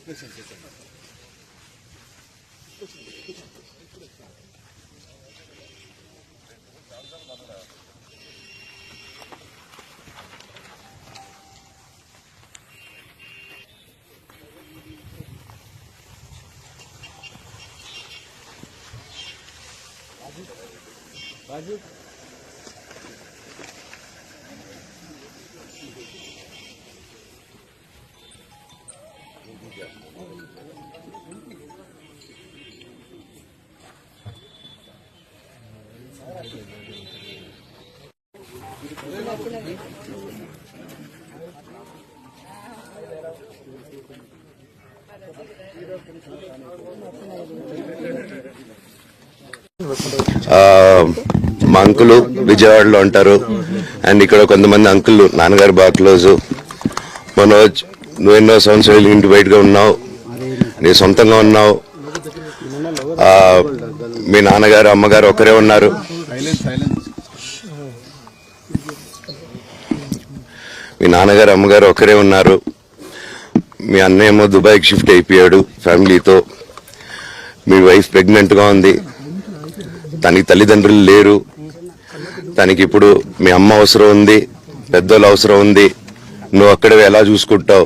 మా అంకులు విజయవాడలో ఉంటారు. అండ్ ఇక్కడ కొంతమంది అంకుల్ నాన్నగారు బాగా క్లోజు. మనోజ్, నువ్వు ఎన్నో సంవత్సరాలు ఇంటి బయటగా ఉన్నావు, నీ సొంతంగా ఉన్నావు. మీ నాన్నగారు అమ్మగారు ఒకరే ఉన్నారు. మీ నాన్నగారు అమ్మగారు ఒకరే ఉన్నారు. మీ అన్నయ్య ఏమో దుబాయ్కి షిఫ్ట్ అయిపోయాడు ఫ్యామిలీతో. మీ వైఫ్ ప్రెగ్నెంట్గా ఉంది. తనకి తల్లిదండ్రులు లేరు. తనకి ఇప్పుడు మీ అమ్మ అవసరం ఉంది, పెద్దోళ్ళ అవసరం ఉంది. నువ్వు అక్కడే ఎలా చూసుకుంటావు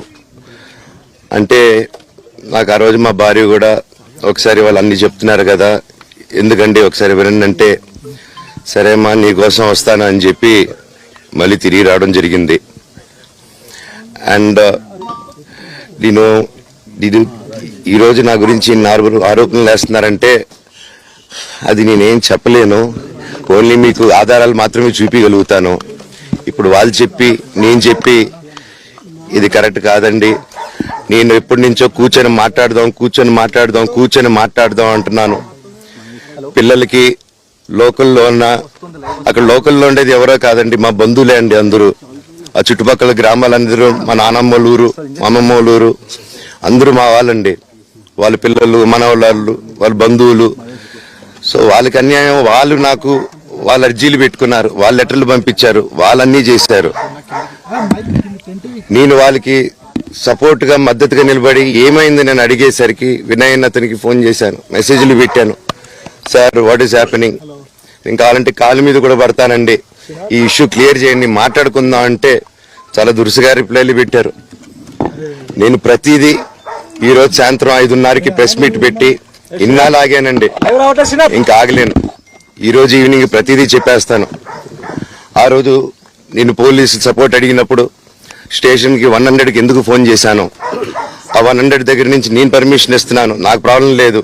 అంటే, నాకు ఆ రోజు మా భార్య కూడా ఒకసారి వాళ్ళు అన్ని చెప్తున్నారు కదా, ఎందుకంటే ఒకసారి వినండి అంటే, సరేమ్మా నీకోసం వస్తాను అని చెప్పి మళ్ళీ తిరిగి రావడం జరిగింది. అండ్ నేను ఈరోజు నా గురించి ఆరోపణలు వేస్తున్నారంటే అది నేనేం చెప్పలేను. ఓన్లీ మీకు ఆధారాలు మాత్రమే చూపించగలుగుతాను. ఇప్పుడు వాళ్ళు చెప్పి నేను చెప్పి ఇది కరెక్ట్ కాదండి, నేను ఎప్పటి నుంచో కూర్చొని మాట్లాడదాం అంటున్నాను. పిల్లలకి లోకల్లో అక్కడ లోకల్లో ఉండేది ఎవరో కాదండి, మా బంధువులే అండి అందరూ. ఆ చుట్టుపక్కల గ్రామాలందరూ మా నానమ్మ ఊరు, మా అమ్మమ్మ ఊరు అందరూ మా వాళ్ళండి. వాళ్ళ పిల్లలు, మనవాళ్ళు, వాళ్ళ బంధువులు. సో వాళ్ళకి అన్యాయం, వాళ్ళు నాకు వాళ్ళ అర్జీలు పెట్టుకున్నారు, వాళ్ళ లెటర్లు పంపించారు, వాళ్ళన్నీ చేశారు. నేను వాళ్ళకి సపోర్ట్ గా మద్దతుగా నిలబడి ఏమైంది నేను అడిగేసరికి వినయన్ అతనికి ఫోన్ చేశాను, మెసేజ్లు పెట్టాను. సార్ వాట్ ఈస్ హ్యాపెనింగ్, నేను కావాలంటే కాలు మీద కూడా పడతానండి, ఈ ఇష్యూ క్లియర్ చేయండి, మాట్లాడుకుందాం అంటే చాలా దురుసుగా రిప్లైలు పెట్టారు. నేను ప్రతిదీ ఈరోజు సాయంత్రం 5:30కి ప్రెస్ మీట్ పెట్టి ఇన్నాళ్ళు ఆగానండి, ఇంకా ఆగలేను. ఈరోజు ఈవినింగ్ ప్రతిదీ చెప్పేస్తాను. ఆ రోజు నేను పోలీసు సపోర్ట్ అడిగినప్పుడు స్టేషన్కి 100కి ఎందుకు ఫోన్ చేశాను, ఆ 100 దగ్గర నుంచి నేను పర్మిషన్ ఇస్తున్నాను, నాకు ప్రాబ్లం లేదు.